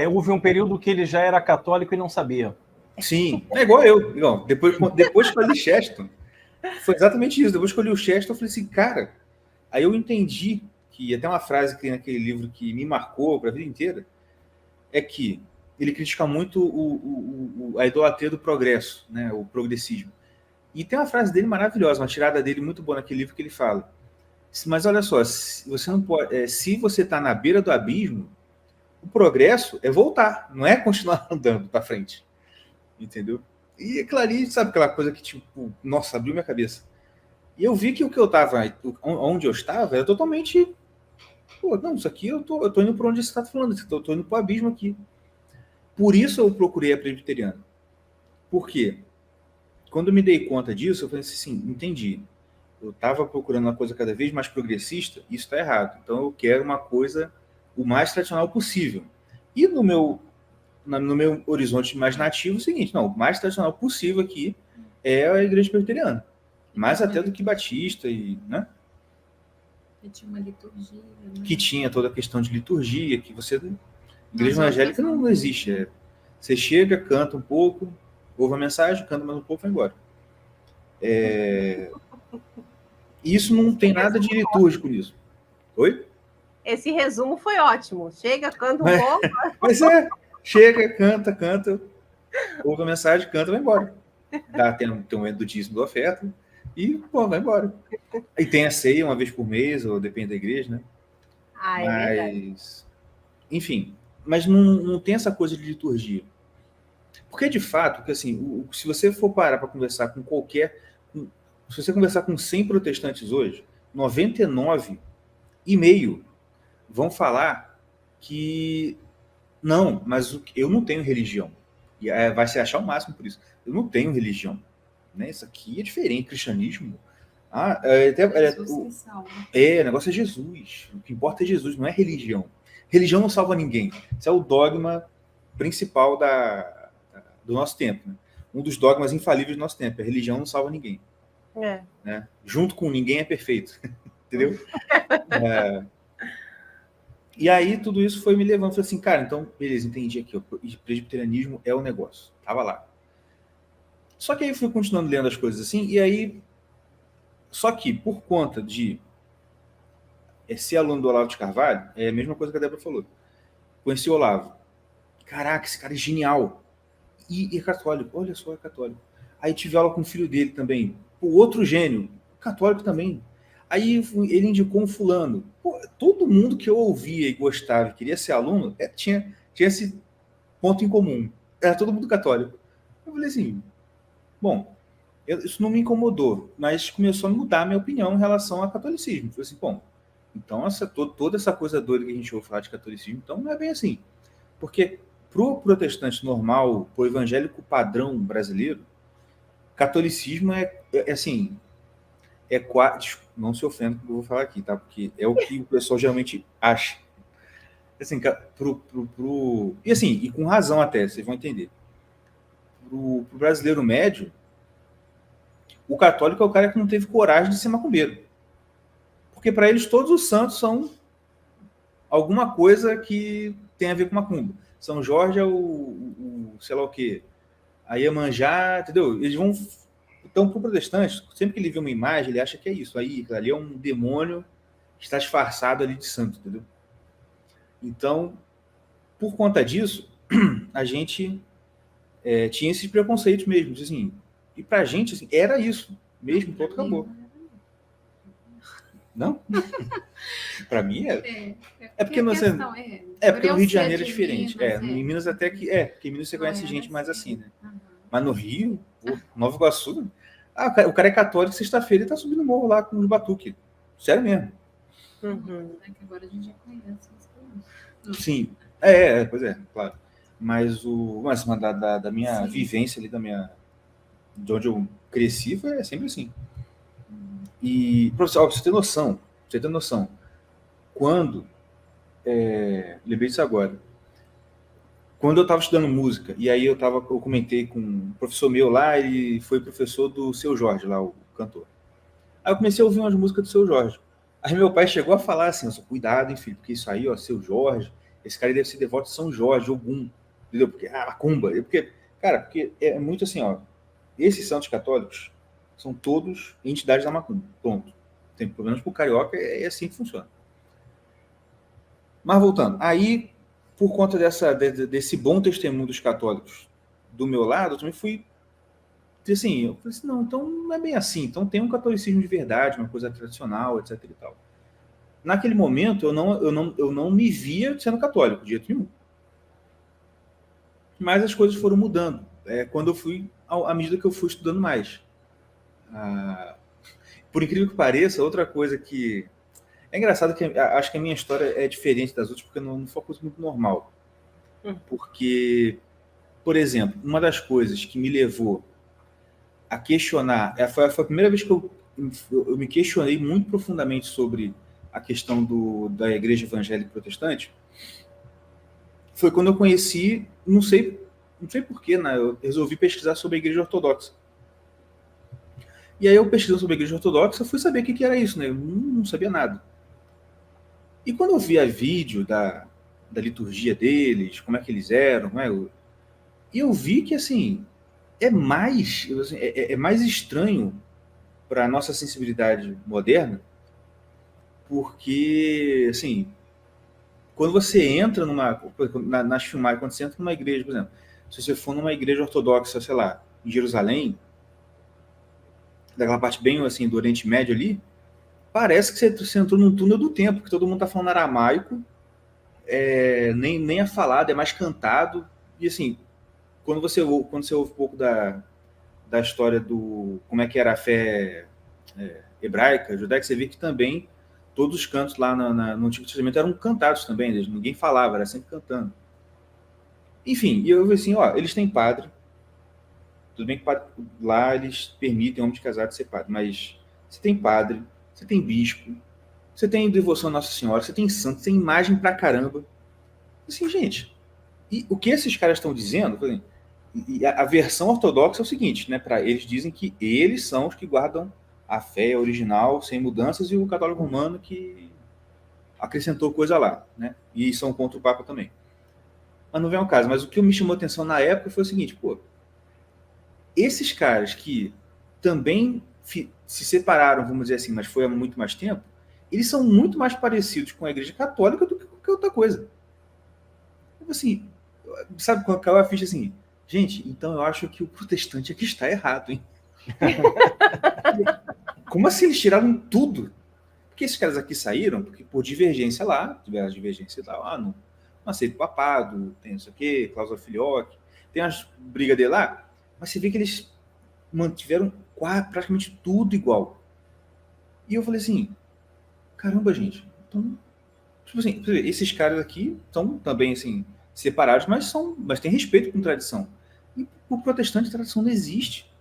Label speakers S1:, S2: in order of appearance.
S1: Houve um período que ele já era católico e não sabia.
S2: Sim, é igual eu. Igual, depois que eu li Chesterton, foi exatamente isso. Depois que eu li o Chesterton, eu falei assim, cara... Aí eu entendi que até uma frase que tem naquele livro que me marcou para a vida inteira, é que ele critica muito a idolatria do progresso, né, o progressismo. E tem uma frase dele maravilhosa, uma tirada dele muito boa naquele livro que ele fala. Mas olha só, se você não pode, se você está na beira do abismo, o progresso é voltar, não é continuar andando para frente, entendeu? E é clarinho, sabe aquela coisa que tipo, nossa, abriu minha cabeça. E eu vi que o que eu estava, onde eu estava, era totalmente, pô, não, isso aqui eu tô indo para onde você está falando, eu tô indo para o abismo aqui. Por isso eu procurei a presbiteriana. Por quê? Quando eu me dei conta disso, eu falei assim, entendi. Eu estava procurando uma coisa cada vez mais progressista, isso está errado. Então eu quero uma coisa o mais tradicional possível. E no meu horizonte imaginativo, é o seguinte, não, o mais tradicional possível aqui é a igreja presbiteriana. Mais até do que batista, e, né?
S3: Que tinha uma liturgia. Né?
S2: Que tinha toda a questão de liturgia, que você... Igreja evangélica não existe. Você chega, canta um pouco, ouve a mensagem, canta mais um pouco e vai embora. Isso não tem nada de litúrgico nisso. Oi?
S4: Esse resumo foi ótimo. Chega, canta um pouco.
S2: Mas chega, canta, ouve a mensagem, canta e vai embora. Tem um do dízimo da oferta e, pô, vai embora. E tem a ceia uma vez por mês, ou depende da igreja, né? Mas, enfim, mas não tem essa coisa de liturgia. Porque, de fato, que, assim, se você for parar para conversar com se você conversar com 100 protestantes hoje, 99,5 vão falar que não, mas eu não tenho religião. E vai se achar o máximo por isso. Eu não tenho religião. Né? Isso aqui é diferente, cristianismo. O negócio é Jesus. O que importa é Jesus, não é religião. Religião não salva ninguém. Isso é o dogma principal do nosso tempo. Né? Um dos dogmas infalíveis do nosso tempo. A religião não salva ninguém. Né? Junto com ninguém é perfeito. Entendeu? E aí tudo isso foi me levando. Falei assim, cara, então, beleza, entendi aqui. O presbiterianismo é o negócio. Tava lá. Só que aí eu fui continuando lendo as coisas assim, e aí... Só que, por conta de ser aluno do Olavo de Carvalho, é a mesma coisa que a Débora falou. Conheci o Olavo. Caraca, esse cara é genial. E é católico. Olha só, é católico. Aí tive aula com o filho dele também. O outro gênio, católico também. Aí ele indicou um fulano. Pô, todo mundo que eu ouvia e gostava e queria ser aluno, tinha esse ponto em comum. Era todo mundo católico. Eu falei assim, bom, isso não me incomodou, mas começou a mudar a minha opinião em relação ao catolicismo. Eu falei assim, bom, então toda essa coisa doida que a gente ouve falar de catolicismo, então não é bem assim. Porque pro protestante normal, pro evangélico padrão brasileiro, catolicismo é assim, não se ofenda com o que eu vou falar aqui, tá? Porque é o que o pessoal geralmente acha. Assim, e assim, e com razão até, vocês vão entender. Pro brasileiro médio, o católico é o cara que não teve coragem de ser macumbeiro. Porque para eles todos os santos são alguma coisa que tem a ver com macumba. São Jorge é o sei lá o quê. A Iemanjá, entendeu? Eles vão... Então, para o protestante, sempre que ele vê uma imagem, ele acha que é isso. Aí, ali é um demônio que está disfarçado ali de santo, entendeu? Então, por conta disso, a gente tinha esses preconceitos mesmo. Assim, e pra gente, assim, era isso. Mesmo, pronto, acabou. Não? Pra mim é. É porque não sei. Porque no Rio de Janeiro é diferente. Em Minas até que. Porque em Minas você conhece gente mais assim, né? Mas no Rio, Nova Iguaçu. O cara é católico, sexta-feira ele tá subindo o morro lá com os batuques. Sério mesmo.
S3: Uhum. Agora a gente já conhece.
S2: Sim. Pois é, claro. Mas da minha vivência ali, de onde eu cresci, é sempre assim. E, professor, pra você ter noção, quando, lembrei disso agora, quando eu estava estudando música, e aí eu comentei com um professor meu lá, ele foi professor do Seu Jorge, lá, o cantor. Aí eu comecei a ouvir umas músicas do Seu Jorge. Aí meu pai chegou a falar assim, cuidado, hein, filho, porque isso aí, ó, Seu Jorge, esse cara deve ser devoto de São Jorge, Ogum, entendeu? Porque, macumba. Porque é muito assim, ó, esses santos católicos são todos entidades da macumba, ponto. Tem problemas pro carioca, é assim que funciona. Mas voltando, aí, por conta desse bom testemunho dos católicos do meu lado, eu também fui, assim, eu falei assim, não, então não é bem assim, então tem um catolicismo de verdade, uma coisa tradicional, etc e tal. Naquele momento, eu não me via sendo católico, de jeito nenhum. Mas as coisas foram mudando, quando eu fui, à medida que eu fui estudando mais. Por incrível que pareça, outra coisa que... É engraçado que acho que a minha história é diferente das outras, porque não foi uma coisa muito normal. Porque, por exemplo, uma das coisas que me levou a questionar, foi a primeira vez que eu me questionei muito profundamente sobre a questão da igreja evangélica protestante, foi quando eu conheci, não sei porquê, né, eu resolvi pesquisar sobre a igreja ortodoxa. E aí eu pesquisando sobre a igreja ortodoxa, fui saber o que era isso, né? Eu não sabia nada. E quando eu via vídeo da liturgia deles, como é que eles eram, eu vi que, assim, é mais estranho para a nossa sensibilidade moderna, porque, assim, quando você entra nas filmagens, quando você entra numa igreja, por exemplo, se você for numa igreja ortodoxa, sei lá, em Jerusalém, daquela parte bem, assim, do Oriente Médio ali, parece que você entrou num túnel do tempo, que todo mundo tá falando aramaico, nem é falado, é mais cantado. E assim, quando você ouve um pouco da história do como é que era a fé hebraica, judaica, você vê que também todos os cantos lá no Antigo Testamento eram cantados também, ninguém falava, era sempre cantando. Enfim, e eu vi assim, ó, eles têm padre, tudo bem que lá eles permitem homens casados ser padre, mas você tem padre, você tem bispo, você tem devoção a Nossa Senhora, você tem santo, você tem imagem pra caramba. Assim, gente, e o que esses caras estão dizendo, por exemplo, e a versão ortodoxa é o seguinte, né? Eles dizem que eles são os que guardam a fé original, sem mudanças, e o católico romano que acrescentou coisa lá, né? E são contra o Papa também. Mas não vem ao caso. Mas o que me chamou a atenção na época foi o seguinte, esses caras que também se separaram, vamos dizer assim, mas foi há muito mais tempo, eles são muito mais parecidos com a Igreja Católica do que qualquer outra coisa. Assim, sabe, quando caiu a ficha assim, gente, então eu acho que o protestante é que está errado, hein? Como assim eles tiraram tudo? Porque esses caras aqui saíram porque por divergência lá, tiveram as divergências lá, não aceita o papado, tem isso aqui, cláusula filioque, tem umas brigas dele lá, mas você vê que eles mantiveram praticamente tudo igual. E eu falei assim, caramba, gente, então, tipo assim, esses caras aqui estão também assim separados, mas tem respeito com tradição. E o protestante, a tradição não existe.